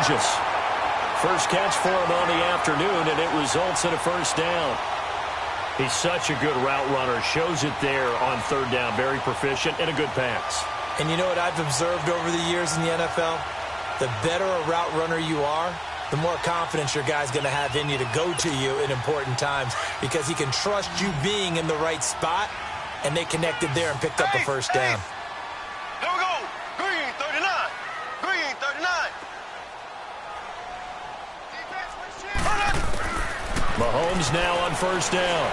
Burgess. First catch for him on the afternoon, and it results in a first down. He's such a good route runner. Shows it there on third down. Very proficient and a good pass. And you know what I've observed over the years in the NFL? The better a route runner you are, the more confidence your guy's going to have in you to go to you in important times because he can trust you being in the right spot, and they connected there and picked up a first down. There we go. Green 39. Green 39. Mahomes now on first down.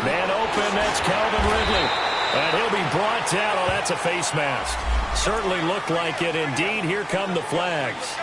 Man open, that's Calvin Ridley. And he'll be brought down. Oh, that's a face mask. Certainly looked like it. Indeed, here come the flags.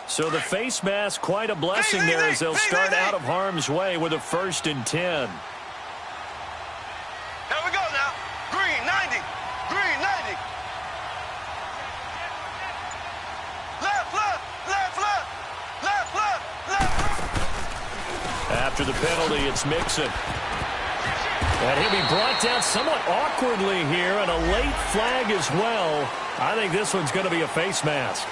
So the face mask, quite a blessing there as they'll start out of harm's way with a 1st and 10. Here we go now. Green 90. Green 90. Left, left, left, left. Left, left, left. After the penalty, it's Mixon. And he'll be brought down somewhat awkwardly here, and a late flag as well. I think this one's going to be a face mask.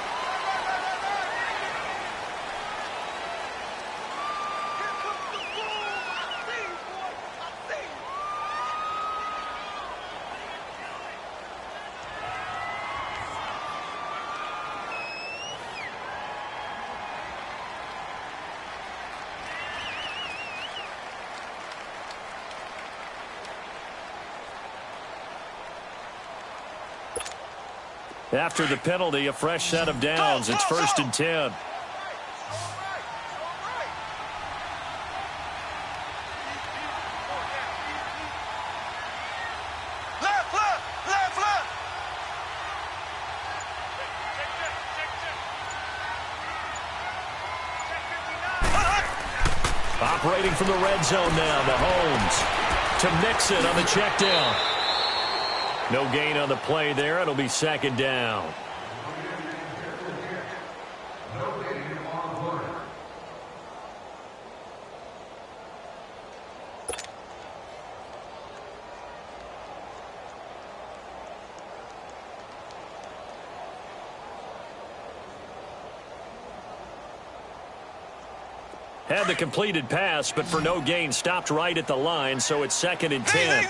After the penalty, a fresh set of downs. It's 1st and 10. Left, left, left, left. Operating from the red zone now, Mahomes to Mixon on the check down. No gain on the play there. It'll be 2nd down. Had the completed pass, but for no gain, stopped right at the line, so it's 2nd and 10.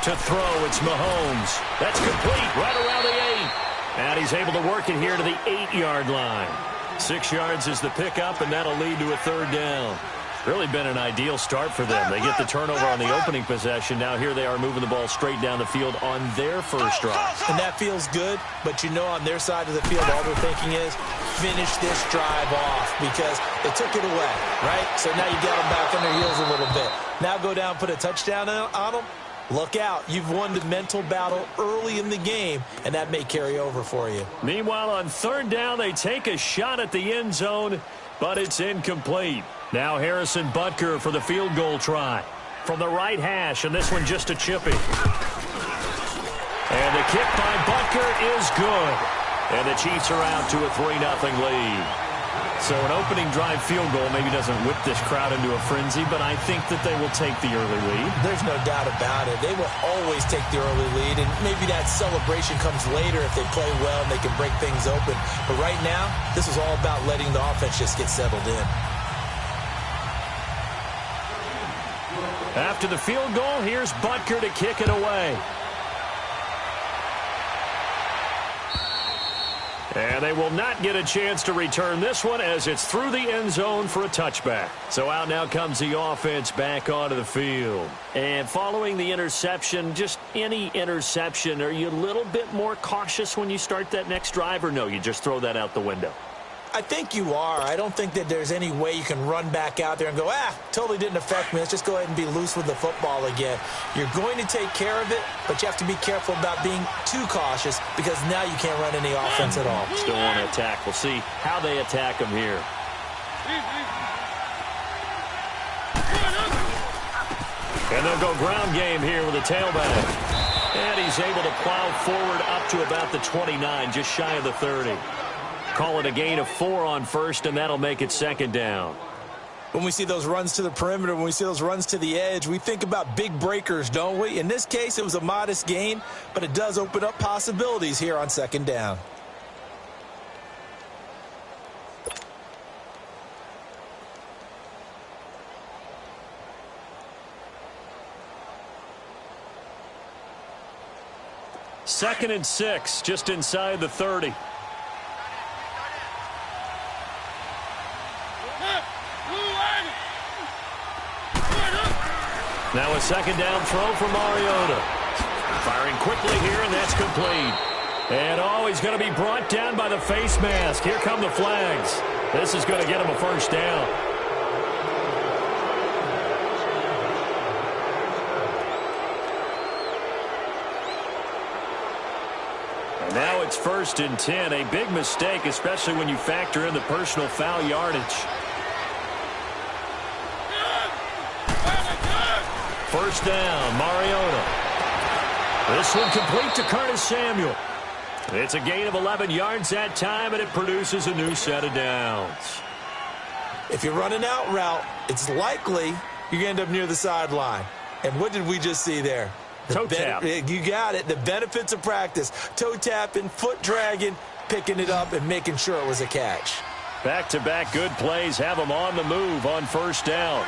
To throw, it's Mahomes. That's complete right around the 8. And he's able to work it here to the 8-yard line. 6 yards is the pickup, and that'll lead to a 3rd down. Really been an ideal start for them. They get the turnover on the opening possession. Now here they are moving the ball straight down the field on their first drive. And that feels good, but you know on their side of the field all they're thinking is finish this drive off because they took it away, right? So now you got them back on their heels a little bit. Now go down, put a touchdown on them. Look out. You've won the mental battle early in the game, and that may carry over for you. Meanwhile, on 3rd down, they take a shot at the end zone, but it's incomplete. Now Harrison Butker for the field goal try. From the right hash, and this one just a chippy. And the kick by Butker is good. And the Chiefs are out to a 3-0 lead. So an opening drive field goal maybe doesn't whip this crowd into a frenzy, but I think that they will take the early lead. There's no doubt about it. They will always take the early lead, and maybe that celebration comes later if they play well and they can break things open. But right now, this is all about letting the offense just get settled in. After the field goal, here's Butker to kick it away. And they will not get a chance to return this one as it's through the end zone for a touchback. So out now comes the offense back onto the field. And following the interception, just any interception, are you a little bit more cautious when you start that next drive, or no, you just throw that out the window? I think you are. I don't think that there's any way you can run back out there and go, totally didn't affect me. Let's just go ahead and be loose with the football again. You're going to take care of it, but you have to be careful about being too cautious because now you can't run any offense at all. Still want to attack. We'll see how they attack him here. And they'll go ground game here with a tailback. And he's able to plow forward up to about the 29, just shy of the 30. Call it a gain of 4 on first, and that'll make it second down. When we see those runs to the perimeter, when we see those runs to the edge, we think about big breakers, don't we? In this case, it was a modest gain, but it does open up possibilities here on second down. Second and 6, just inside the 30. Now a second down throw for Mariota. Firing quickly here, and that's complete. And he's going to be brought down by the face mask. Here come the flags. This is going to get him a first down. Now it's first and 10. A big mistake, especially when you factor in the personal foul yardage. First down, Mariota. This one complete to Curtis Samuel. It's a gain of 11 yards that time, and it produces a new set of downs. If you run an out route, it's likely you're going to end up near the sideline. And what did we just see there? Toe tap. You got it. The benefits of practice. Toe tapping, foot dragging, picking it up, and making sure it was a catch. Back-to-back good plays have them on the move on first down.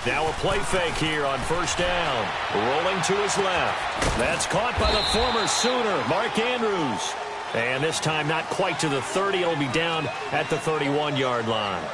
Now a play fake here on first down. Rolling to his left. That's caught by the former Sooner, Mark Andrews. And this time not quite to the 30. It'll be down at the 31-yard line.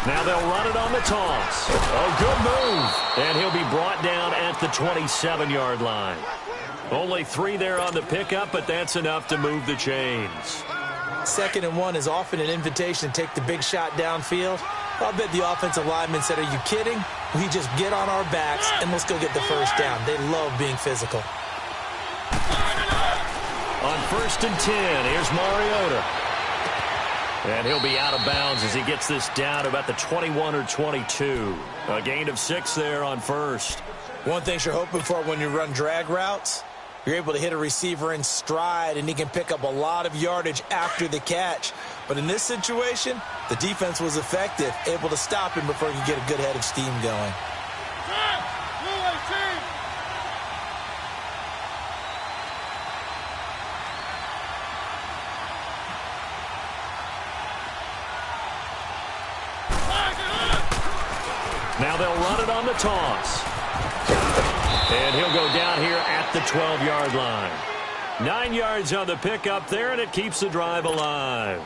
Now they'll run it on the toss. Oh, good move. And he'll be brought down at the 27-yard line. Only 3 there on the pickup, but that's enough to move the chains. Second and 1 is often an invitation to take the big shot downfield. I'll bet the offensive lineman said, are you kidding? We just get on our backs and let's go get the first down. They love being physical. On first and 10, here's Mariota. And he'll be out of bounds as he gets this down to about the 21 or 22. A gain of 6 there on first. One thing you're hoping for when you run drag routes, you're able to hit a receiver in stride, and he can pick up a lot of yardage after the catch. But in this situation, the defense was effective, able to stop him before he could get a good head of steam going. Now they'll run it on the toss. And he'll go down here at the 12-yard line. 9 yards on the pickup there, and it keeps the drive alive.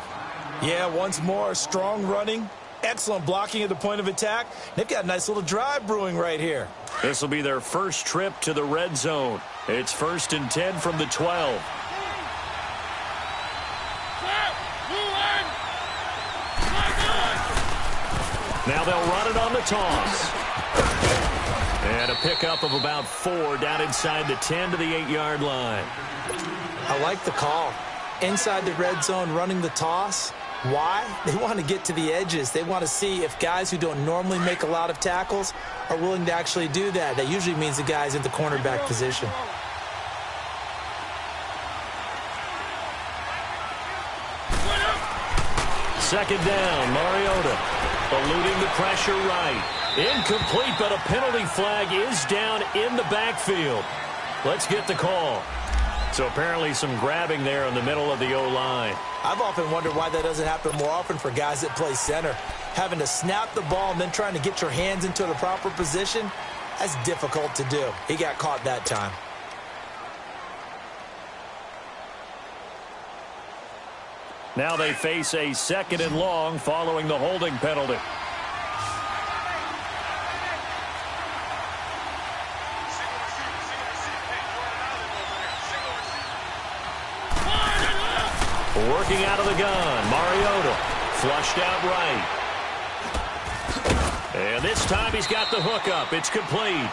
Yeah, once more, strong running, excellent blocking at the point of attack. They've got a nice little drive brewing right here. This will be their first trip to the red zone. It's first and 10 from the 12. Now they'll run it on the toss. And a pickup of about 4 down inside the 10 to the 8-yard line. I like the call. Inside the red zone, running the toss. Why? They want to get to the edges. They want to see if guys who don't normally make a lot of tackles are willing to actually do that. That usually means the guy's in the cornerback position. Second down, Mariota. Eluding the pressure right. Incomplete, but a penalty flag is down in the backfield. Let's get the call. So apparently some grabbing there in the middle of the O-line. I've often wondered why that doesn't happen more often for guys that play center. Having to snap the ball and then trying to get your hands into the proper position, that's difficult to do. He got caught that time. Now they face a 2nd and long following the holding penalty. Working out of the gun, Mariota, flushed out right. And this time he's got the hook up. It's complete.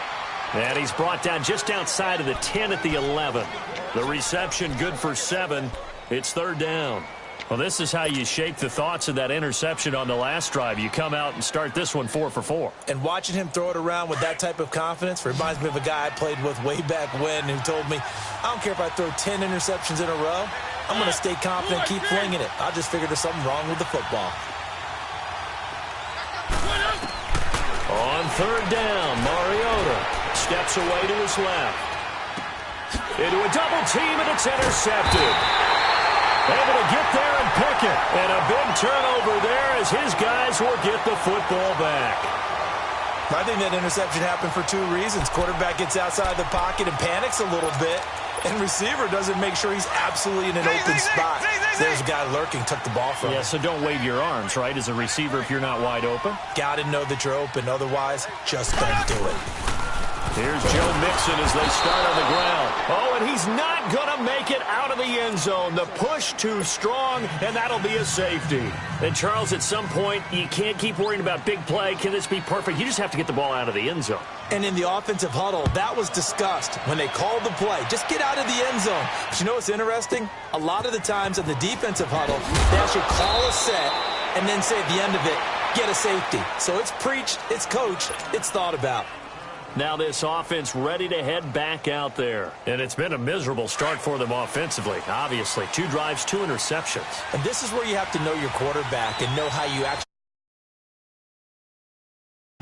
And he's brought down just outside of the 10 at the 11. The reception good for 7. It's 3rd down. Well, this is how you shake the thoughts of that interception on the last drive. You come out and start this one 4 for 4. And watching him throw it around with that type of confidence reminds me of a guy I played with way back when who told me, I don't care if I throw 10 interceptions in a row. I'm going to stay confident, keep flinging it. I just figured there's something wrong with the football. On 3rd down, Mariota steps away to his left. Into a double team, and it's intercepted. Able to get there and pick it. And a big turnover there as his guys will get the football back. I think that interception happened for 2 reasons. Quarterback gets outside the pocket and panics a little bit. And receiver doesn't make sure he's absolutely in an open spot. There's a guy lurking, took the ball from him. Yeah, so don't wave your arms, right, as a receiver if you're not wide open. Got to know that you're open. Otherwise, just don't do it. Here's Joe Mixon as they start on the ground. Oh, and he's not going to make it out of the end zone. The push too strong, and that'll be a safety. And, Charles, at some point, you can't keep worrying about big play. Can this be perfect? You just have to get the ball out of the end zone. And in the offensive huddle, that was discussed when they called the play. Just get out of the end zone. But you know what's interesting? A lot of the times in the defensive huddle, they actually call a set and then say at the end of it, get a safety. So it's preached, it's coached, it's thought about. Now this offense ready to head back out there. And it's been a miserable start for them offensively, obviously. 2 drives, 2 interceptions. And this is where you have to know your quarterback and know how you actually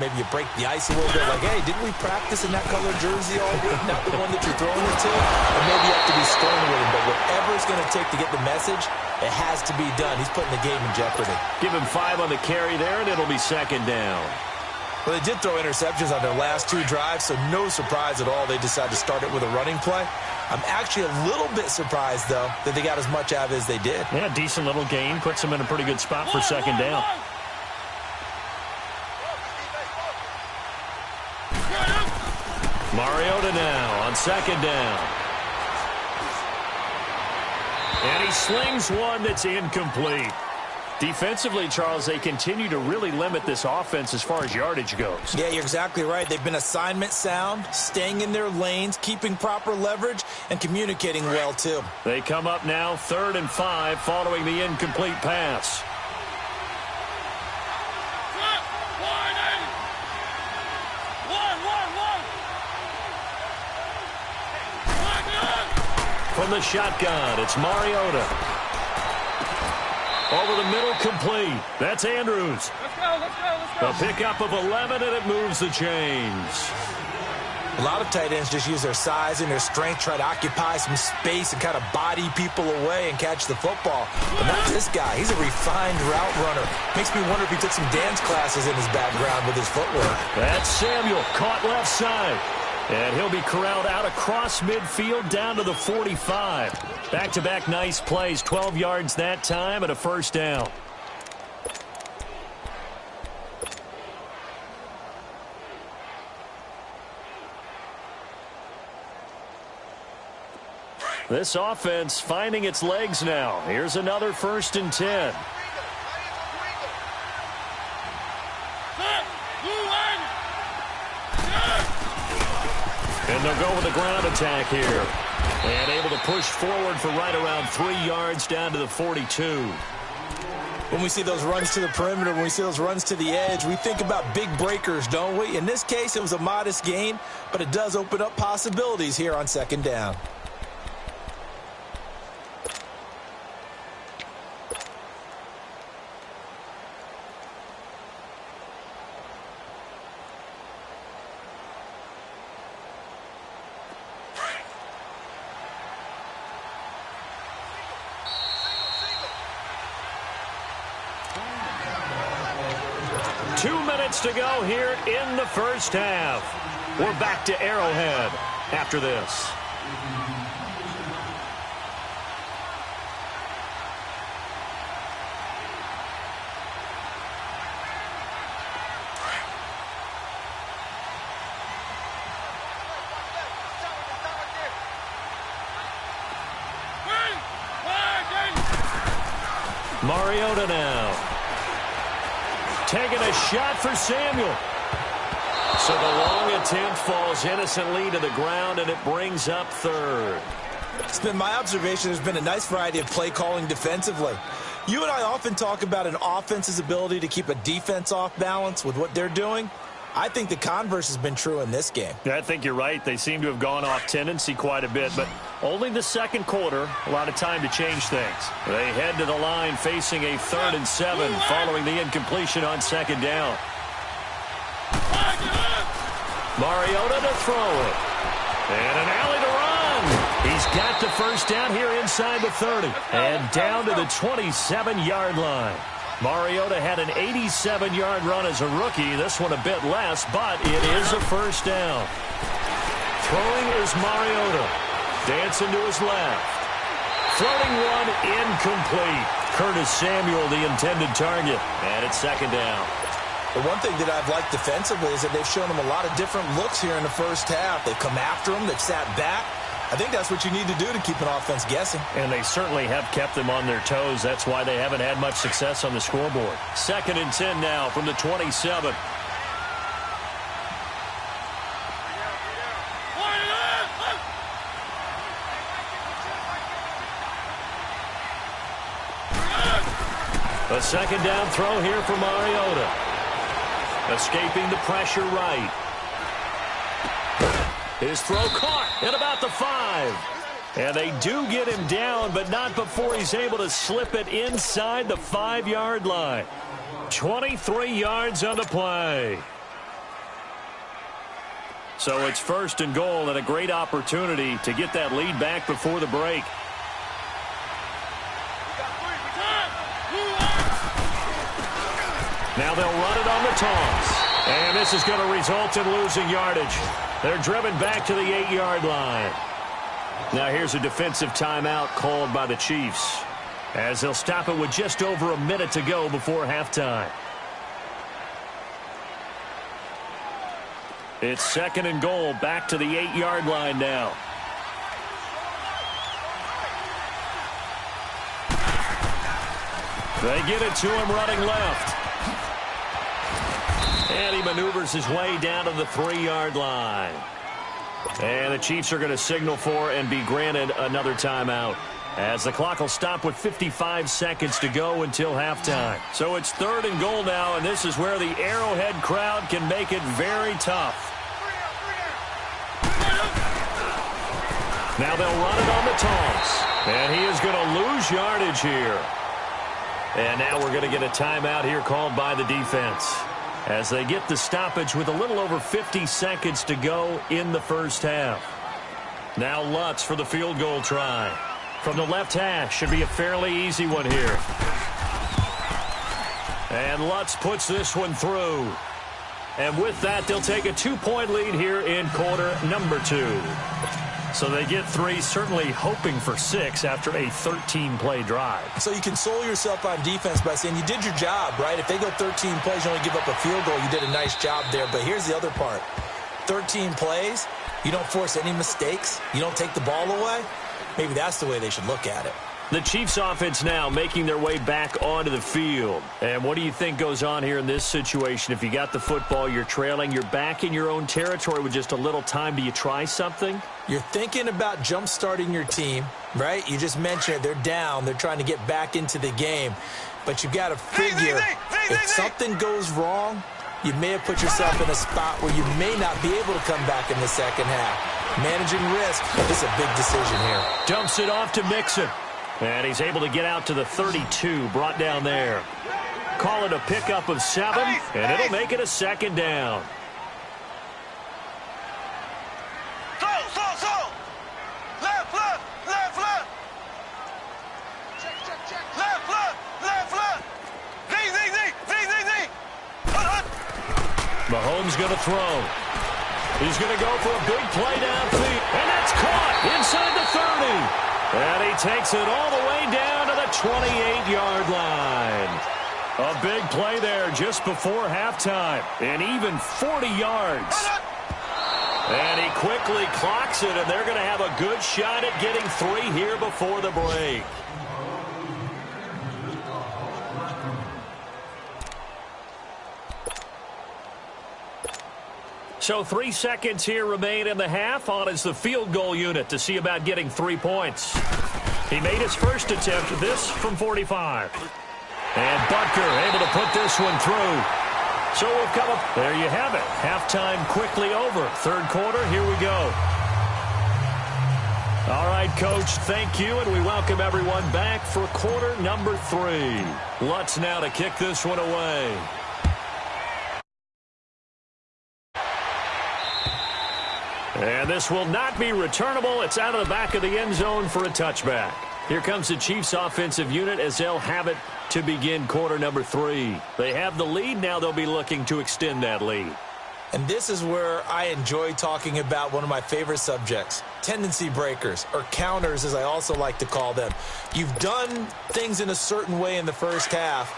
maybe you break the ice a little bit. Like, hey, didn't we practice in that color jersey all week? Not the one that you're throwing it to. And maybe you have to be stern with him. But whatever it's going to take to get the message, it has to be done. He's putting the game in jeopardy. Give him 5 on the carry there, and it'll be 2nd down. Well, they did throw interceptions on their last 2 drives, so no surprise at all they decided to start it with a running play. I'm actually a little bit surprised, though, that they got as much out of it as they did. Yeah, decent little gain. Puts them in a pretty good spot for 2nd down. Mariota now on 2nd down. And he slings one that's incomplete. Defensively, Charles, they continue to really limit this offense as far as yardage goes. Yeah, you're exactly right. They've been assignment sound, staying in their lanes, keeping proper leverage, and communicating well, too. They come up now 3rd and 5 following the incomplete pass. From the shotgun, it's Mariota. Over the middle, complete. That's Andrews. Let's go. A pickup of 11, and it moves the chains. A lot of tight ends just use their size and their strength, try to occupy some space and kind of body people away and catch the football. But not this guy. He's a refined route runner. Makes me wonder if he took some dance classes in his background with his footwork. That's Samuel, caught left side. And he'll be corralled out across midfield down to the 45. Back-to-back nice plays, 12 yards that time and a 1st down. This offense finding its legs now. Here's another 1st and 10. And they'll go with a ground attack here. And able to push forward for right around 3 yards down to the 42. When we see those runs to the perimeter, when we see those runs to the edge, we think about big breakers, don't we? In this case, it was a modest gain, but it does open up possibilities here on 2nd down. 2 minutes to go here in the first half. We're back to Arrowhead after this. Mariota now. Taking a shot for Samuel. So the long attempt falls innocently to the ground, and it brings up third. It's been my observation there's been a nice variety of play calling defensively. You and I often talk about an offense's ability to keep a defense off balance with what they're doing. I think the converse has been true in this game. Yeah, I think you're right. They seem to have gone off tendency quite a bit, but only the second quarter, a lot of time to change things. They head to the line facing a 3rd and 7 following the incompletion on second down. Mariota to throw it. And an alley to run. He's got the first down here inside the 30 and down to the 27-yard line. Mariota had an 87-yard run as a rookie. This one a bit less, but it is a first down. Throwing is Mariota. Dancing to his left. Floating one incomplete. Curtis Samuel, the intended target. And it's second down. The one thing that I've liked defensively is that they've shown them a lot of different looks here in the first half. They've come after them. They've sat back. I think that's what you need to do to keep an offense guessing. And they certainly have kept them on their toes. That's why they haven't had much success on the scoreboard. 2nd and 10 now from the 27. A second down throw here for Mariota. Escaping the pressure right. His throw caught at about the 5. And they do get him down, but not before he's able to slip it inside the 5-yard line. 23 yards on the play. So it's 1st and goal and a great opportunity to get that lead back before the break. Now they'll run it on the toss. And this is going to result in losing yardage. They're driven back to the 8-yard line. Now here's a defensive timeout called by the Chiefs, as they'll stop it with just over a minute to go before halftime. It's 2nd and goal, back to the 8-yard line now. They get it to him running left. And he maneuvers his way down to the 3-yard line. And the Chiefs are going to signal for and be granted another timeout, as the clock will stop with 55 seconds to go until halftime. So it's 3rd and goal now, and this is where the Arrowhead crowd can make it very tough. Now they'll run it on the toss. And he is going to lose yardage here. And now we're going to get a timeout here called by the defense, as they get the stoppage with a little over 50 seconds to go in the first half. Now Lutz for the field goal try. From the left hash, should be a fairly easy one here. And Lutz puts this one through. And with that, they'll take a 2-point lead here in quarter number 2. So they get 3, certainly hoping for 6 after a 13-play drive. So you console yourself on defense by saying you did your job, right? If they go 13 plays, you only give up a field goal, you did a nice job there. But here's the other part. 13 plays, you don't force any mistakes, you don't take the ball away. Maybe that's the way they should look at it. The Chiefs offense now making their way back onto the field. And what do you think goes on here in this situation? If you got the football, you're trailing, you're back in your own territory with just a little time. Do you try something? You're thinking about jump-starting your team, right? You just mentioned it. They're down. They're trying to get back into the game. But you've got to figure, if something goes wrong, you may have put yourself in a spot where you may not be able to come back in the second half. Managing risk is a big decision here. Dumps it off to Mixon. And he's able to get out to the 32, brought down there. Call it a pickup of 7, and it'll make it a 2nd down. Slow. Left. Check. Left. Z. Mahomes going to throw. He's going to go for a big play downfield. And that's caught inside the 30. And he takes it all the way down to the 28-yard line. A big play there just before halftime. And even 40 yards. And he quickly clocks it, and they're going to have a good shot at getting 3 here before the break. So 3 seconds here remain in the half. On is the field goal unit to see about getting 3 points. He made his first attempt, this from 45. And Butker able to put this one through. So we've come up. There you have it. Halftime quickly over. Third quarter, here we go. All right, Coach, thank you, and we welcome everyone back for quarter number 3. Lutz now to kick this one away. And this will not be returnable. It's out of the back of the end zone for a touchback. Here comes the Chiefs offensive unit as they'll have it to begin quarter number 3. They have the lead. Now they'll be looking to extend that lead. And this is where I enjoy talking about one of my favorite subjects, tendency breakers, or counters as I also like to call them. You've done things in a certain way in the first half,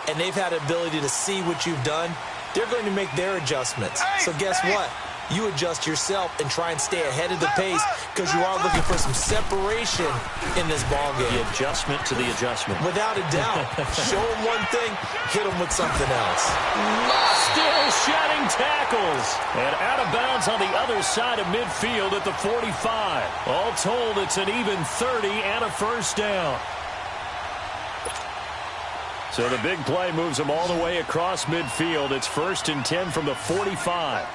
and they've had the ability to see what you've done. They're going to make their adjustments. So guess what? You adjust yourself and try and stay ahead of the pace because you are looking for some separation in this ballgame. The adjustment to the adjustment. Without a doubt. Show them one thing, hit them with something else. Still shedding tackles. And out of bounds on the other side of midfield at the 45. All told, it's an even 30 and a first down. So the big play moves them all the way across midfield. It's 1st and 10 from the 45.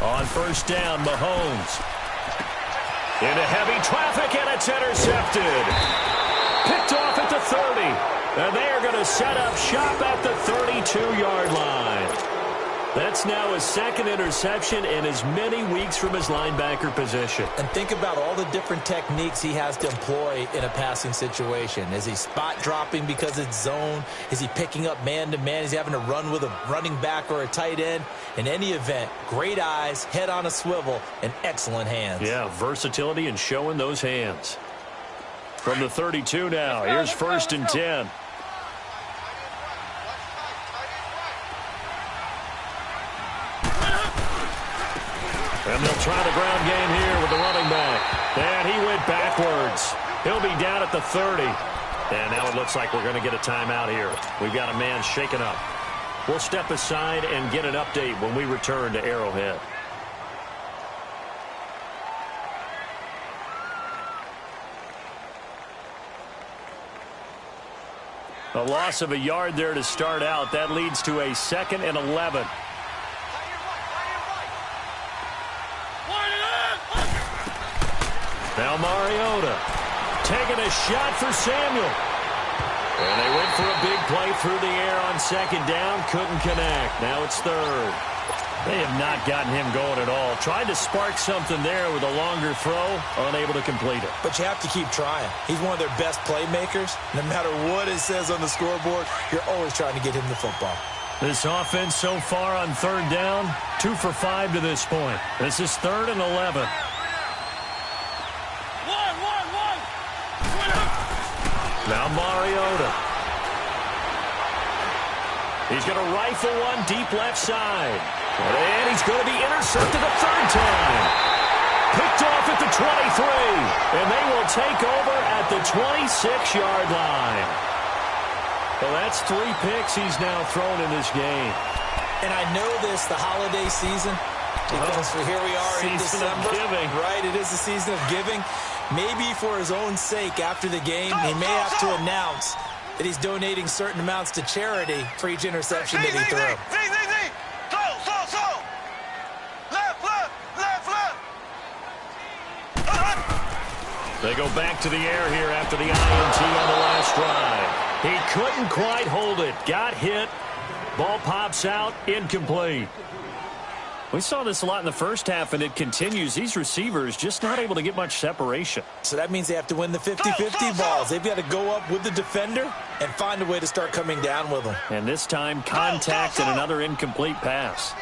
On first down, Mahomes. Into heavy traffic, and it's intercepted. Picked off at the 30. And they are going to set up shop at the 32-yard line. That's now his second interception in as many weeks from his linebacker position. And think about all the different techniques he has to employ in a passing situation. Is he spot dropping because it's zone? Is he picking up man-to-man? Is he having to run with a running back or a tight end? In any event, great eyes, head on a swivel, and excellent hands. Yeah, versatility and showing those hands. From the 32 now, here's 1st and 10. And they'll try the ground game here with the running back. And he went backwards. He'll be down at the 30. And now it looks like we're going to get a timeout here. We've got a man shaken up. We'll step aside and get an update when we return to Arrowhead. A loss of a yard there to start out. That leads to a 2nd and 11. Now Mariota taking a shot for Samuel. And they went for a big play through the air on 2nd down. Couldn't connect. Now it's 3rd. They have not gotten him going at all. Tried to spark something there with a longer throw. Unable to complete it. But you have to keep trying. He's one of their best playmakers. No matter what it says on the scoreboard, you're always trying to get him the football. This offense so far on 3rd down, 2 for 5 to this point. This is 3rd and 11. Now Mariota. He's going to rifle one deep left side. And he's going to be intercepted a 3rd time. Picked off at the 23. And they will take over at the 26-yard line. Well, that's 3 picks he's now thrown in this game. And I know this, the holiday season, because here we are in December. Giving. Right, it is the season of giving. Maybe for his own sake after the game, he may have to announce that he's donating certain amounts to charity for each interception that he threw. They go back to the air here after the INT on the last drive. He couldn't quite hold it. Got hit. Ball pops out. Incomplete. We saw this a lot in the first half, and it continues. These receivers just not able to get much separation. So that means they have to win the 50-50 balls. They've got to go up with the defender and find a way to start coming down with them. And this time, contact and another incomplete pass.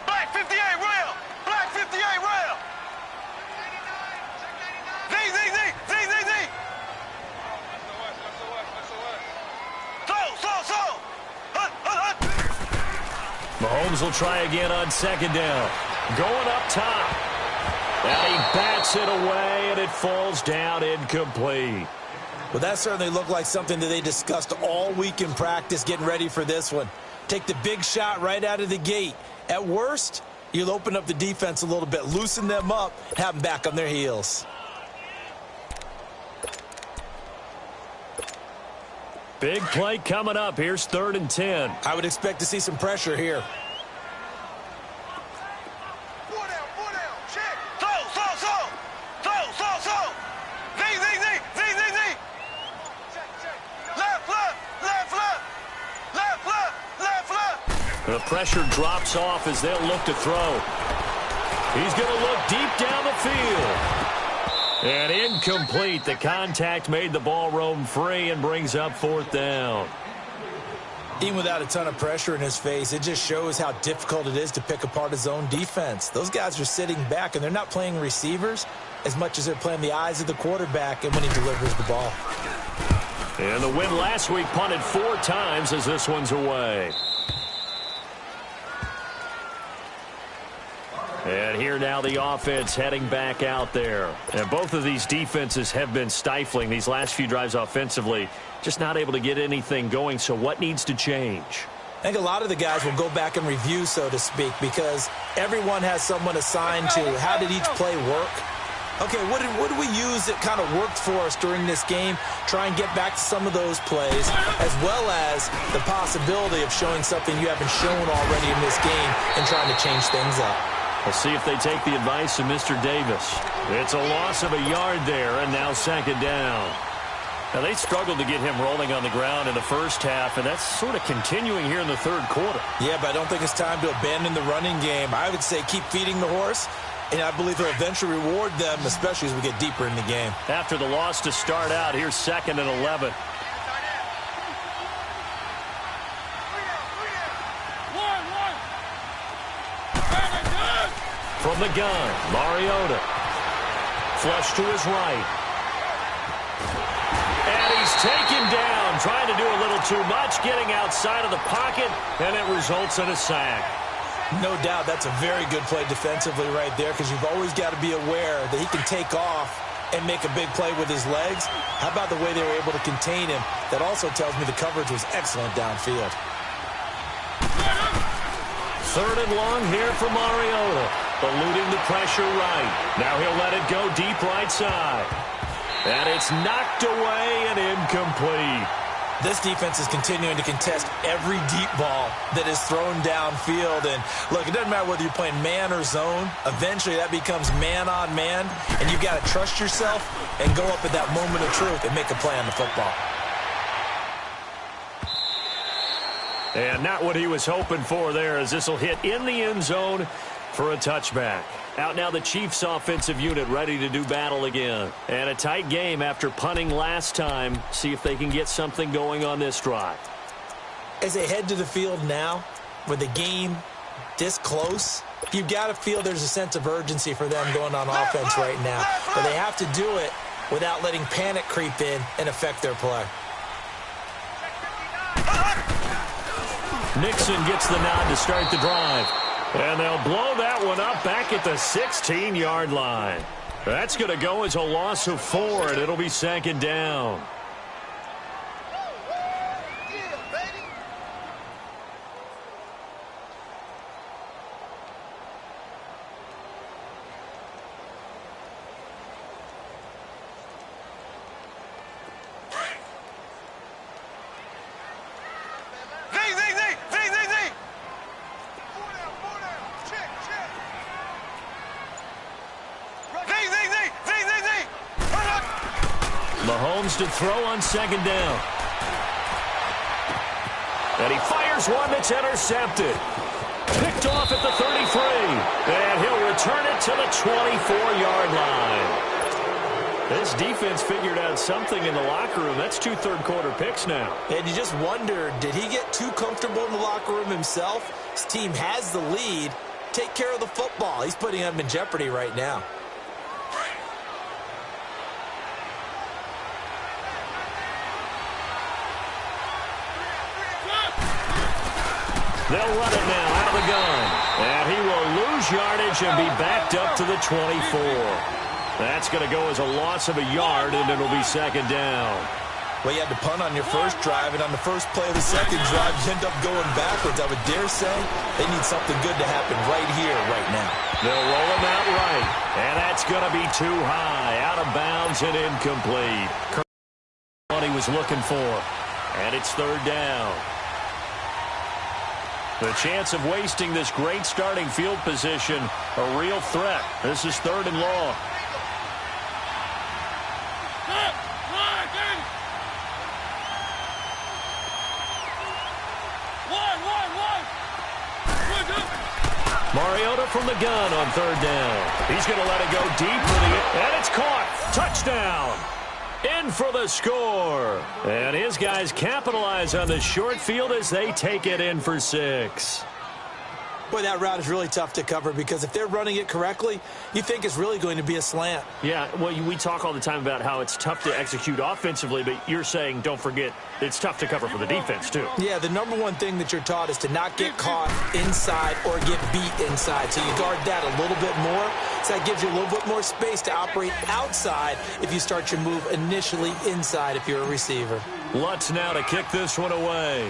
Black 58 rail. Black 58 rail. Z. So. Mahomes will try again on second down. Going up top. And he bats it away, and it falls down incomplete. Well, that certainly looked like something that they discussed all week in practice getting ready for this one. Take the big shot right out of the gate. At worst, you'll open up the defense a little bit, loosen them up, have them back on their heels. Big play coming up. Here's 3rd and 10. I would expect to see some pressure here. Four down. Check. So. Z. Left. The pressure drops off as they'll look to throw. He's going to look deep down the field. And incomplete. The contact made the ball roam free and brings up 4th down. Even without a ton of pressure in his face, it just shows how difficult it is to pick apart his own defense. Those guys are sitting back, and they're not playing receivers as much as they're playing the eyes of the quarterback and when he delivers the ball. And the win last week punted 4 times as this one's away. And here now the offense heading back out there. And both of these defenses have been stifling these last few drives offensively. Just not able to get anything going. So what needs to change? I think a lot of the guys will go back and review, so to speak, because everyone has someone assigned to how did each play work. Okay, what did we use that kind of worked for us during this game? Try and get back to some of those plays, as well as the possibility of showing something you haven't shown already in this game and trying to change things up. We'll see if they take the advice of Mr. Davis. It's a loss of a yard there, and now 2nd down. Now, they struggled to get him rolling on the ground in the first half, and that's sort of continuing here in the 3rd quarter. Yeah, but I don't think it's time to abandon the running game. I would say keep feeding the horse, and I believe he'll eventually reward them, especially as we get deeper in the game. After the loss to start out, here's 2nd and 11. From the gun, Mariota. Flush to his right. And he's taken down, trying to do a little too much, getting outside of the pocket, and it results in a sack. No doubt that's a very good play defensively right there, because you've always got to be aware that he can take off and make a big play with his legs. How about the way they were able to contain him? That also tells me the coverage was excellent downfield. 3rd and long here for Mariota. Eluding the pressure right. Now he'll let it go deep right side. And it's knocked away and incomplete. This defense is continuing to contest every deep ball that is thrown downfield. And look, it doesn't matter whether you're playing man or zone. Eventually that becomes man on man. And you've got to trust yourself and go up at that moment of truth and make a play on the football. And not what he was hoping for there, as this will hit in the end zone for a touchback. Out now the Chiefs offensive unit ready to do battle again. And a tight game after punting last time. See if they can get something going on this drive. As they head to the field now, with the game this close, you've got to feel there's a sense of urgency for them going on offense right now. But they have to do it without letting panic creep in and affect their play. Nixon gets the nod to start the drive. And they'll blow that one up back at the 16-yard line. That's going to go as a loss of 4, and it'll be 2nd down. Mahomes to throw on 2nd down. And he fires one that's intercepted. Picked off at the 33. And he'll return it to the 24-yard line. This defense figured out something in the locker room. That's 2 third-quarter picks now. And you just wonder, did he get too comfortable in the locker room himself? His team has the lead. Take care of the football. He's putting them in jeopardy right now. They'll run it now out of the gun. And he will lose yardage and be backed up to the 24. That's going to go as a loss of a yard, and it'll be second down. Well, you had to punt on your first drive, and on the first play of the second drive, you end up going backwards. I would dare say they need something good to happen right here, right now. They'll roll him out right, and that's going to be too high, out of bounds and incomplete. What he was looking for, and it's third down. The chance of wasting this great starting field position, a real threat. This is third and long. Mariota from the gun on third down. He's going to let it go deep for the, and it's caught. Touchdown. In for the score. And his guys capitalize on the short field as they take it in for 6. Boy, that route is really tough to cover because if they're running it correctly, you think it's really going to be a slant. Yeah, well, we talk all the time about how it's tough to execute offensively, but you're saying, don't forget, it's tough to cover for the defense, too. Yeah, the number one thing that you're taught is to not get caught inside or get beat inside. So you guard that a little bit more. So that gives you a little bit more space to operate outside if you start your move initially inside if you're a receiver. Lutz now to kick this one away.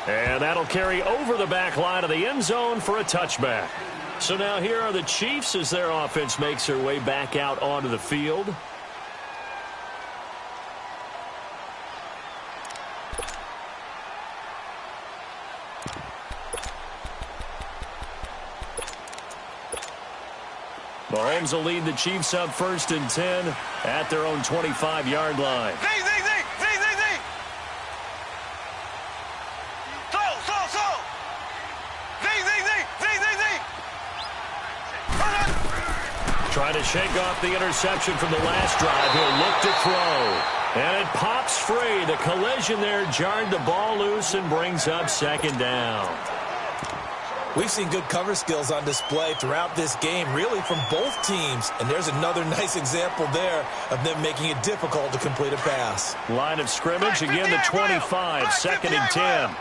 And that'll carry over the back line of the end zone for a touchback. So now here are the Chiefs as their offense makes their way back out onto the field. Mahomes will lead the Chiefs up 1st and 10 at their own 25-yard line. Trying to shake off the interception from the last drive. He'll look to throw. And it pops free. The collision there jarred the ball loose and brings up second down. We've seen good cover skills on display throughout this game, really from both teams. And there's another nice example there of them making it difficult to complete a pass. Line of scrimmage, again the 25, 2nd and 10.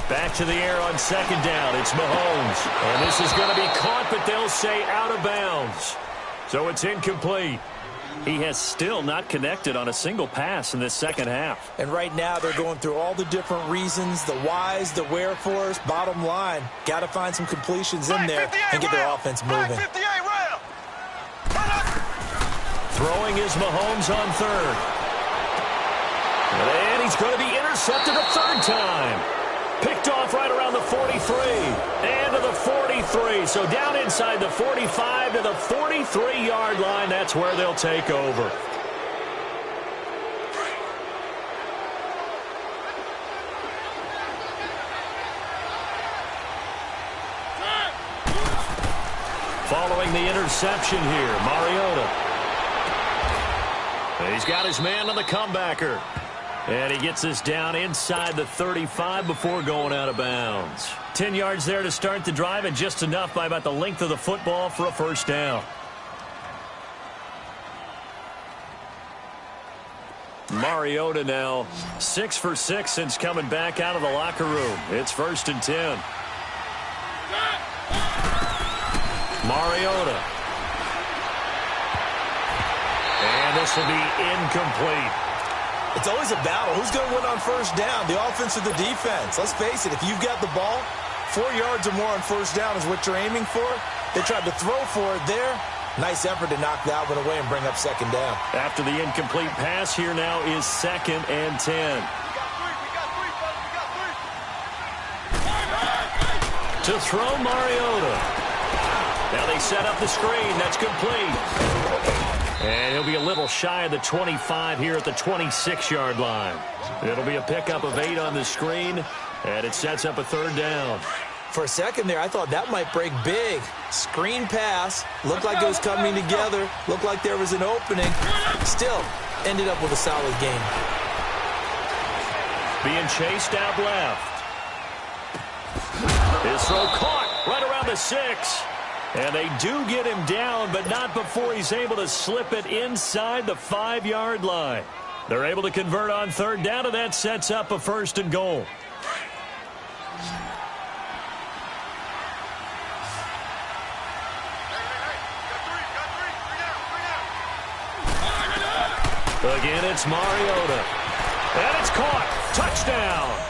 Back to the air on second down. It's Mahomes. And this is going to be caught, but they'll say out of bounds. So it's incomplete. He has still not connected on a single pass in this second half. And right now they're going through all the different reasons, the whys, the wherefores. Bottom line, got to find some completions in there and get their offense moving. Throwing is Mahomes on third. And he's going to be intercepted a third time. Picked off right around the 43 and to the 43. So down inside the 45 to the 43-yard line. That's where they'll take over. Following the interception here, Mariota. He's got his man on the comebacker. And he gets this down inside the 35 before going out of bounds. 10 yards there to start the drive, and just enough by about the length of the football for a first down. Mariota now 6 for 6 since coming back out of the locker room. It's 1st and 10. Mariota. And this will be incomplete. It's always a battle. Who's going to win on first down, the offense or the defense? Let's face it, if you've got the ball, 4 yards or more on first down is what you're aiming for. They tried to throw for it there. Nice effort to knock that one away and bring up second down. After the incomplete pass, here now is 2nd and 10. To throw Mariota. Now they set up the screen. That's complete. And he'll be a little shy of the 25 here at the 26-yard line. It'll be a pickup of 8 on the screen, and it sets up a third down. For a second there, I thought that might break big. Screen pass. Looked like it was coming together. Looked like there was an opening. Still, ended up with a solid game. Being chased out left. His throw caught right around the 6. And they do get him down, but not before he's able to slip it inside the 5-yard line. They're able to convert on third down, and that sets up a 1st and goal. Again, it's Mariota. And it's caught. Touchdown.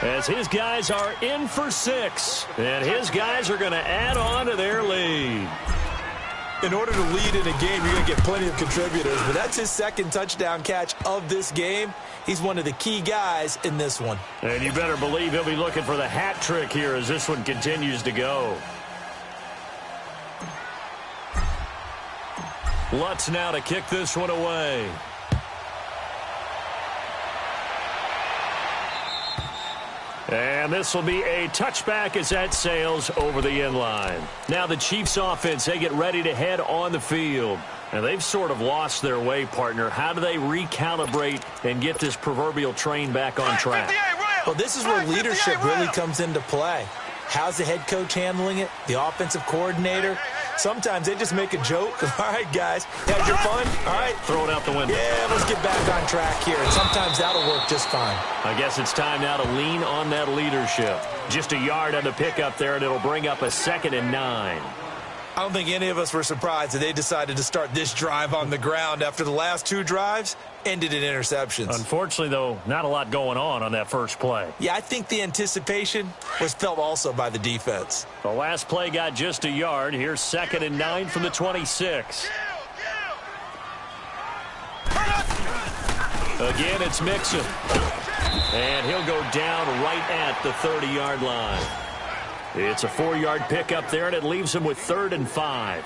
As his guys are in for 6. And his guys are going to add on to their lead. In order to lead in a game, you're going to get plenty of contributors. But that's his 2nd touchdown catch of this game. He's one of the key guys in this one. And you better believe he'll be looking for the hat trick here as this one continues to go. Lutz now to kick this one away. And this will be a touchback as that sails over the end line. Now the Chiefs offense, they get ready to head on the field. And they've sort of lost their way, partner. How do they recalibrate and get this proverbial train back on track? Well, this is where leadership really comes into play. How's the head coach handling it? The offensive coordinator? Sometimes they just make a joke. All right, guys, had your fun? All right. Throw it out the window. Yeah, let's get back on track here. And sometimes that'll work just fine. I guess it's time now to lean on that leadership. Just a yard on the pickup there, and it'll bring up a 2nd and 9. I don't think any of us were surprised that they decided to start this drive on the ground after the last 2 drives ended in interceptions. Unfortunately, though, not a lot going on that first play. Yeah, I think the anticipation was felt also by the defense. The last play got just a yard. Here's 2nd and 9 from the 26. Again, it's Mixon. And he'll go down right at the 30-yard line. It's a 4-yard pickup there, and it leaves him with 3rd and 5.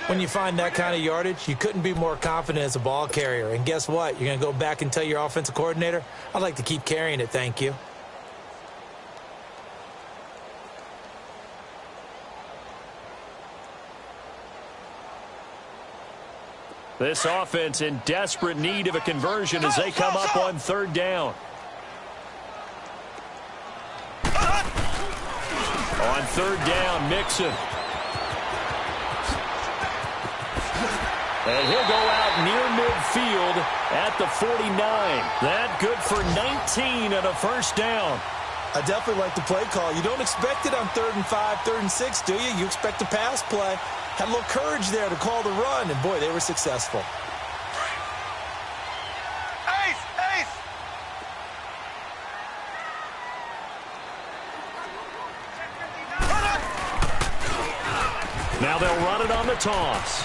When you find that kind of yardage, you couldn't be more confident as a ball carrier. And guess what? You're going to go back and tell your offensive coordinator, I'd like to keep carrying it, thank you. This offense in desperate need of a conversion as they come up on 3rd down. On 3rd down, Mixon. And he'll go out near midfield at the 49. That good for 19 and a 1st down. I definitely like the play call. You don't expect it on 3rd and 5, 3rd and 6, do you? You expect a pass play. Had a little courage there to call the run, and boy, they were successful. Now they'll run it on the toss.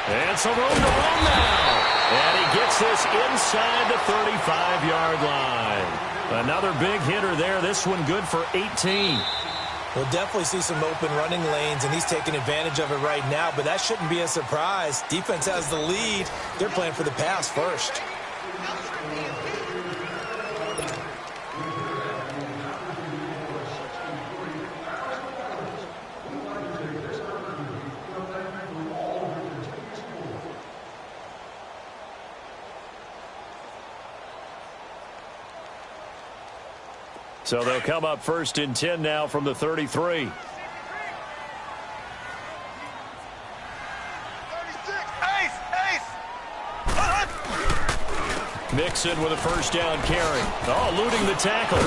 And some room to run now. And he gets this inside the 35-yard line. Another big hitter there. This one good for 18. We'll definitely see some open running lanes, and he's taking advantage of it right now, but that shouldn't be a surprise. Defense has the lead. They're playing for the pass first. So they'll come up 1st and 10 now from the 33. Mixon with a 1st down carry. Oh, eluding the tackle.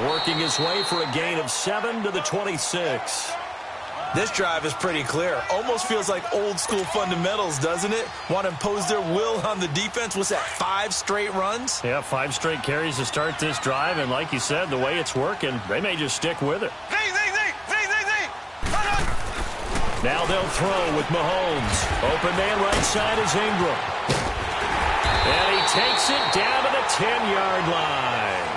Working his way for a gain of 7 to the 26. This drive is pretty clear. Almost feels like old school fundamentals, doesn't it? Want to impose their will on the defense. What's that, 5 straight runs? Yeah, 5 straight carries to start this drive. And like you said, the way it's working, they may just stick with it. Now they'll throw with Mahomes. Open man right side is Ingram. And he takes it down to the 10-yard line.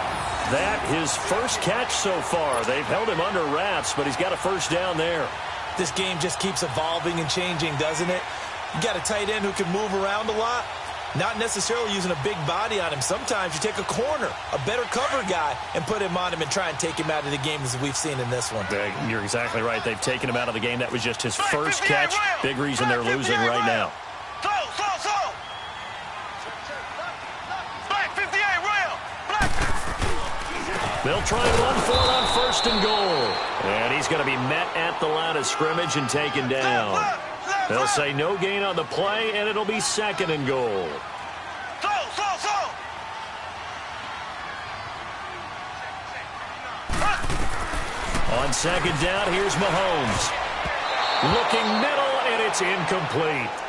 That his first catch so far. They've held him under wraps, but he's got a 1st down there. This game just keeps evolving and changing, doesn't it? You got a tight end who can move around a lot, not necessarily using a big body on him. Sometimes you take a corner, a better cover guy, and put him on him and try and take him out of the game as we've seen in this one. You're exactly right. They've taken him out of the game. That was just his first catch. Big reason they're losing right now. They'll try and run for it on first and goal. And he's going to be met at the line of scrimmage and taken down. They'll say no gain on the play, and it'll be second and goal. On second down, here's Mahomes. Looking middle, and it's incomplete.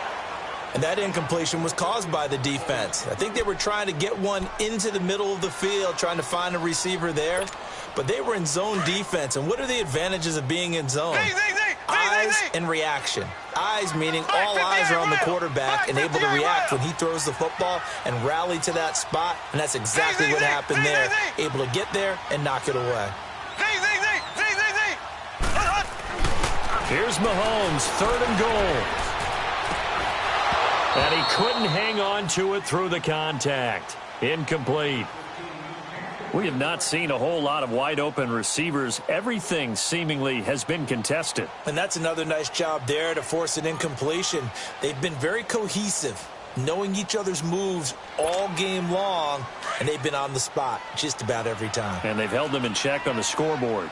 And that incompletion was caused by the defense. I think they were trying to get one into the middle of the field, trying to find a receiver there. But they were in zone defense. And what are the advantages of being in zone? Eyes and reaction. Eyes meaning all eyes are on the quarterback and able to react when he throws the football and rally to that spot. And that's exactly what happened there. Able to get there and knock it away. Here's Mahomes, third and goal. And he couldn't hang on to it through the contact. Incomplete. We have not seen a whole lot of wide-open receivers. Everything seemingly has been contested. And that's another nice job there to force an incompletion. They've been very cohesive, knowing each other's moves all game long, and they've been on the spot just about every time. And they've held them in check on the scoreboard.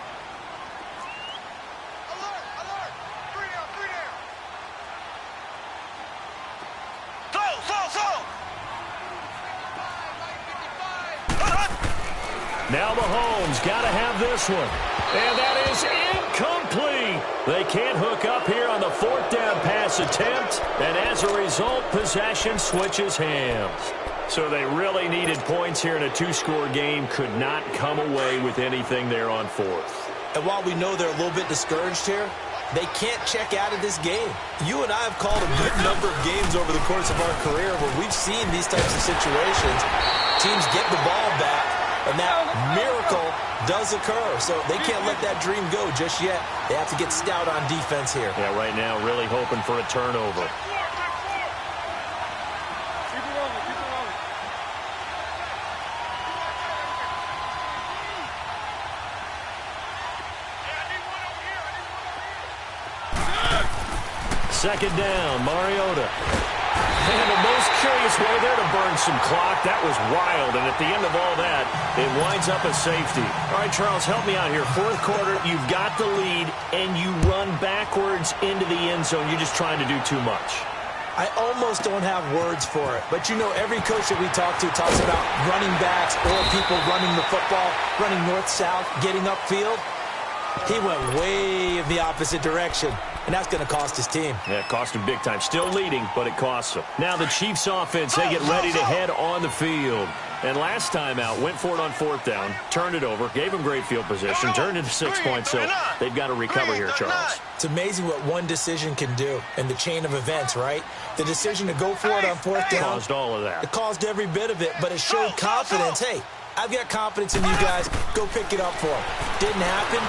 Now Mahomes got to have this one. And that is incomplete. They can't hook up here on the fourth down pass attempt. And as a result, possession switches hands. So they really needed points here in a two-score game. Could not come away with anything there on fourth. And while we know they're a little bit discouraged here, they can't check out of this game. You and I have called a good number of games over the course of our career where we've seen these types of situations. Teams get the ball back, and that miracle does occur. So they can't let that dream go just yet. They have to get stout on defense here. Yeah, right now really hoping for a turnover. Second down, Mariota. And the most curious way there to burn some clock. That was wild, and at the end of all that, it winds up a safety. All right, Charles, help me out here. Fourth quarter, you've got the lead, and you run backwards into the end zone. You're just trying to do too much. I almost don't have words for it. But, you know, every coach that we talk to talks about running backs or people running the football, running north-south, getting upfield. He went way in the opposite direction, and that's going to cost his team. Yeah, it cost him big time. Still leading, but it costs him. Now the Chiefs offense, they get ready to head on the field. And last time out, went for it on fourth down, turned it over, gave him great field position, turned it to 6 points, so they've got to recover here, Charles. It's amazing what one decision can do in the chain of events, right? The decision to go for it on fourth down. Caused all of that. It caused every bit of it, but it showed confidence. Hey, I've got confidence in you guys. Go pick it up for them. Didn't happen.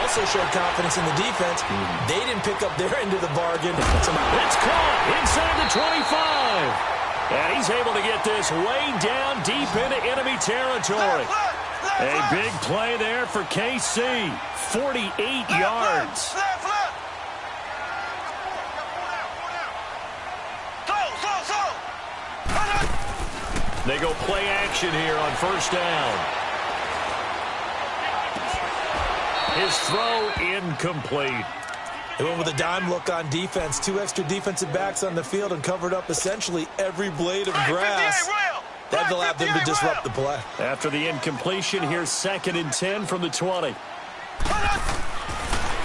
Also showed confidence in the defense. They didn't pick up their end of the bargain. It's caught inside the 25. And he's able to get this way down deep into enemy territory. A big play there for KC. 48 yards. They go play action here on first down. His throw incomplete. They went with a dime look on defense. 2 extra defensive backs on the field and covered up essentially every blade of grass. That allowed them to disrupt the play. After the incompletion, here's 2nd and 10 from the 20.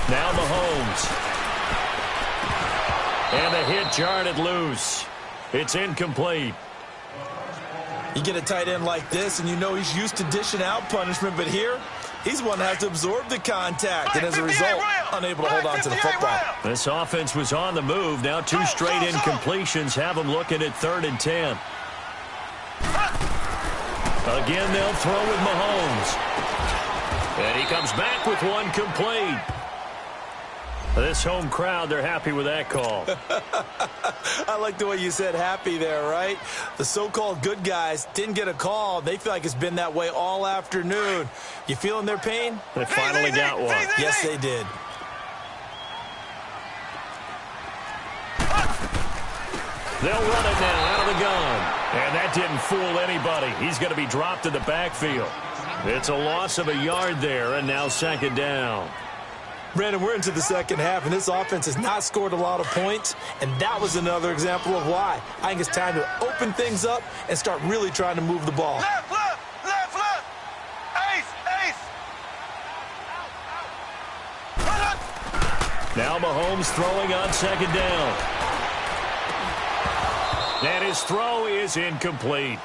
Now Mahomes. And the hit jarred loose. It's incomplete. You get a tight end like this, and you know he's used to dishing out punishment, but here, he's one that has to absorb the contact, and as a result, unable to hold on to the football. This offense was on the move. Now 2 straight incompletions have them looking at 3rd and 10. Again, they'll throw with Mahomes. And he comes back with one complete. This home crowd, they're happy with that call. I like the way you said happy there, right? The so-called good guys didn't get a call. They feel like it's been that way all afternoon. You feeling their pain? They finally got one. Yes, they did. They'll run it now out of the gun. And that didn't fool anybody. He's going to be dropped in the backfield. It's a loss of a yard there, and now second down. Brandon, we're into the second half, and this offense has not scored a lot of points, and that was another example of why. I think it's time to open things up and start really trying to move the ball. Left, left, left, left. Ace, ace. Now Mahomes throwing on second down. And his throw is incomplete.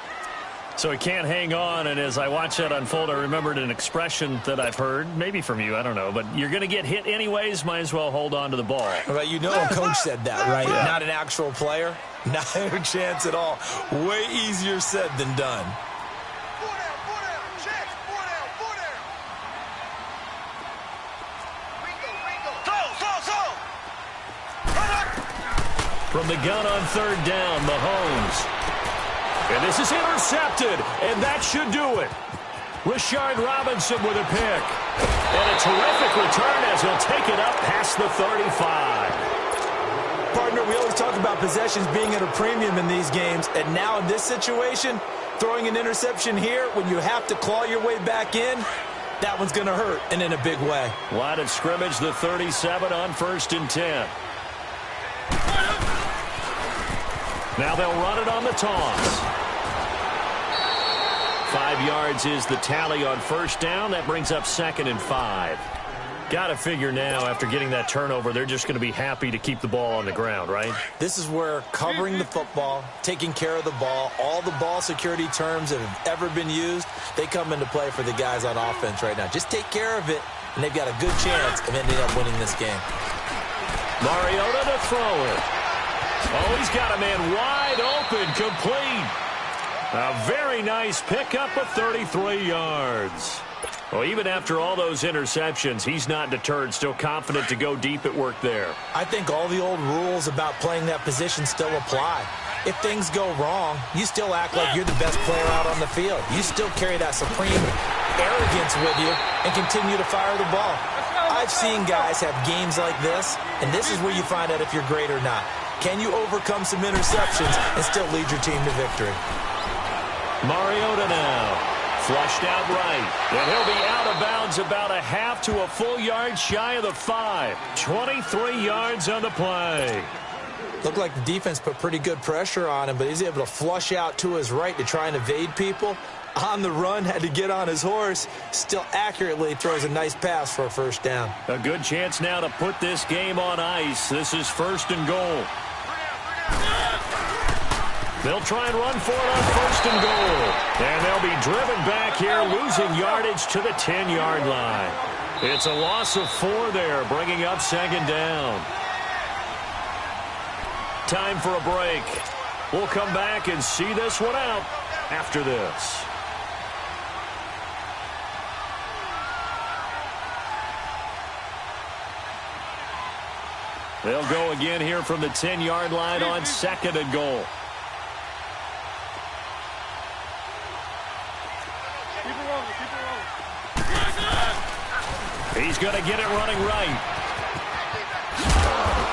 So he can't hang on, and as I watch that unfold, I remembered an expression that I've heard, maybe from you, I don't know, but you're going to get hit anyways, might as well hold on to the ball. Right, you know a coach said that, right? Yeah. Not an actual player. Not a chance at all. Way easier said than done. Four down, check, four down. Ringo. From the gun on third down, Mahomes. And this is intercepted, and that should do it. Rashard Robinson with a pick. And a terrific return as he'll take it up past the 35. Partner, we always talk about possessions being at a premium in these games, and now in this situation, throwing an interception here when you have to claw your way back in, that one's going to hurt, and in a big way. Line of scrimmage, the 37 on 1st and 10. Now they'll run it on the toss. 5 yards is the tally on first down. That brings up 2nd and 5. Got to figure now, after getting that turnover, they're just going to be happy to keep the ball on the ground, right? This is where covering the football, taking care of the ball, all the ball security terms that have ever been used, they come into play for the guys on offense right now. Just take care of it, and they've got a good chance of ending up winning this game. Mariota to throw it. Oh, he's got a man wide open, complete. A very nice pickup of 33 yards. Well, even after all those interceptions, he's not deterred, still confident to go deep at work there. I think all the old rules about playing that position still apply. If things go wrong, you still act like you're the best player out on the field. You still carry that supreme arrogance with you and continue to fire the ball. I've seen guys have games like this, and this is where you find out if you're great or not. Can you overcome some interceptions and still lead your team to victory? Mariota now. Flushed out right. And he'll be out of bounds about a half to a full yard shy of the 5. 23 yards on the play. Looked like the defense put pretty good pressure on him, but he's able to flush out to his right to try and evade people. On the run, had to get on his horse. Still accurately throws a nice pass for a first down. A good chance now to put this game on ice. This is 1st and goal. They'll try and run for it on 1st and goal. And they'll be driven back here, losing yardage to the 10-yard line. It's a loss of 4 there, bringing up 2nd down. Time for a break. We'll come back and see this one out after this. They'll go again here from the 10-yard line on 2nd and goal. He's going to get it running right.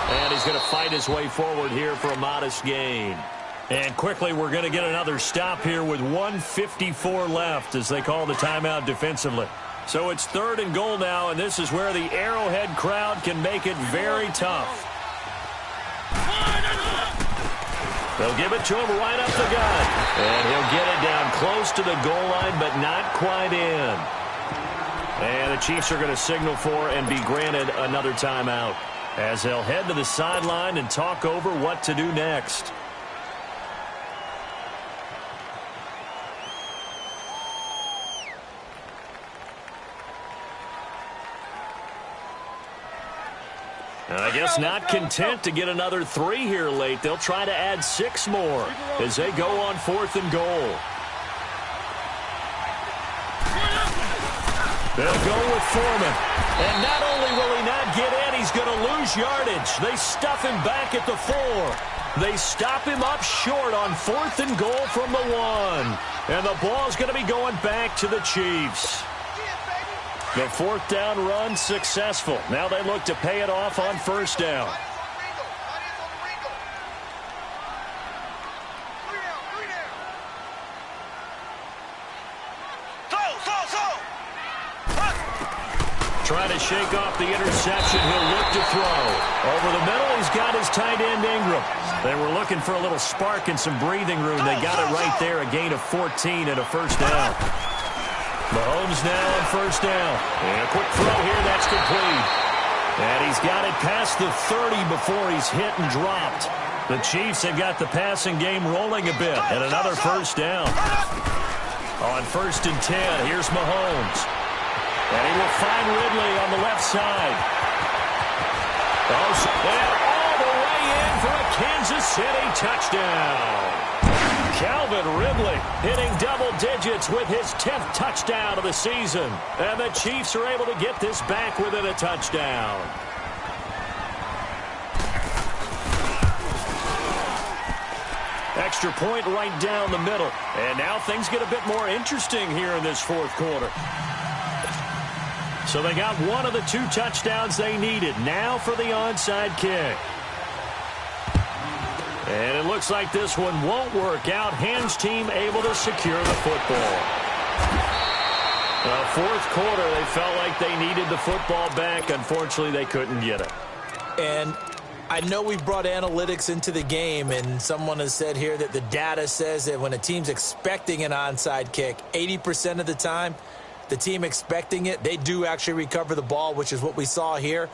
And he's going to fight his way forward here for a modest gain. And quickly, we're going to get another stop here with 1:54 left as they call the timeout defensively. So it's 3rd and goal now, and this is where the Arrowhead crowd can make it very tough. They'll give it to him right up the gut. And he'll get it down close to the goal line, but not quite in. And the Chiefs are going to signal for and be granted another timeout as they'll head to the sideline and talk over what to do next. And I guess not content to get another 3 here late. They'll try to add 6 more as they go on 4th and goal. They'll go with Foreman. And not only will he not get any he's going to lose yardage. They stuff him back at the 4. They stop him up short on 4th and goal from the 1. And the ball's going to be going back to the Chiefs. The 4th down run successful. Now they look to pay it off on 1st down. Trying to shake off the interception. He'll look to throw. Over the middle, he's got his tight end Ingram. They were looking for a little spark and some breathing room. They got it right there, a gain of 14 and a 1st down. Mahomes now on 1st down. And a quick throw here, that's complete. And he's got it past the 30 before he's hit and dropped. The Chiefs have got the passing game rolling a bit. And another 1st down. On 1st and 10, here's Mahomes. And he will find Ridley on the left side. And all the way in for a Kansas City touchdown. Calvin Ridley hitting double digits with his 10th touchdown of the season. And the Chiefs are able to get this back within a touchdown. Extra point right down the middle. And now things get a bit more interesting here in this 4th quarter. So they got one of the 2 touchdowns they needed. Now for the onside kick. And it looks like this one won't work out. Hans team able to secure the football. 4th quarter, they felt like they needed the football back. Unfortunately, they couldn't get it. And I know we brought analytics into the game, and someone has said here that the data says that when a team's expecting an onside kick, 80% of the time, the team expecting it, they do actually recover the ball, which is what we saw here.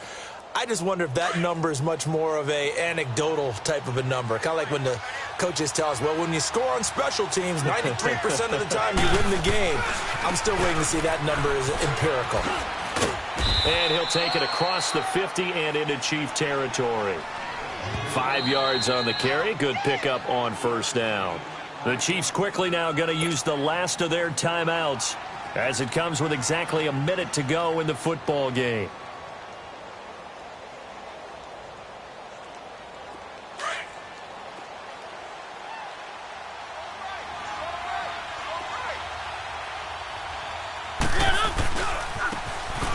I just wonder if that number is much more of a anecdotal type of a number. Kind of like when the coaches tell us, well, when you score on special teams, 93% of the time you win the game. I'm still waiting to see that number is empirical. And he'll take it across the 50 and into Chief territory. 5 yards on the carry. Good pickup on 1st down. The Chiefs quickly now going to use the last of their timeouts, as it comes with exactly a minute to go in the football game.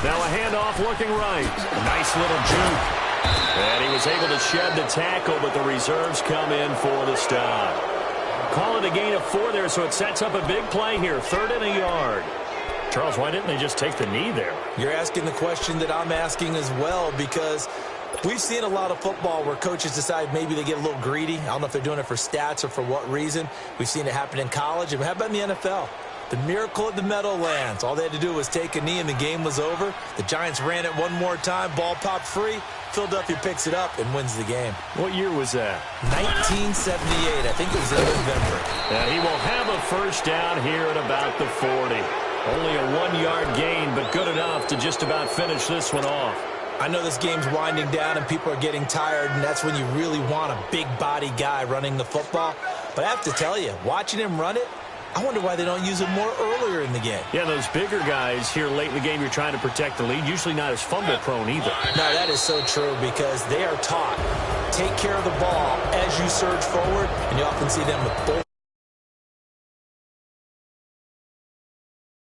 Now a handoff looking right. Nice little juke. And he was able to shed the tackle, but the reserves come in for the stop. Call it a gain of 4 there, so it sets up a big play here. 3rd and a yard. Charles, why didn't they just take the knee there? You're asking the question that I'm asking as well, because we've seen a lot of football where coaches decide maybe they get a little greedy. I don't know if they're doing it for stats or for what reason. We've seen it happen in college. And how about in the NFL? The miracle at the Meadowlands. All they had to do was take a knee and the game was over. The Giants ran it one more time. Ball popped free. Philadelphia picks it up and wins the game. What year was that? 1978. I think it was in November. And he will have a 1st down here at about the 40. Only a 1-yard gain, but good enough to just about finish this one off. I know this game's winding down and people are getting tired, and that's when you really want a big body guy running the football. But I have to tell you, watching him run it, I wonder why they don't use him more earlier in the game. Yeah, those bigger guys here late in the game, you're trying to protect the lead, usually not as fumble prone either. No, that is so true, because they are taught, take care of the ball as you surge forward, and you often see them with both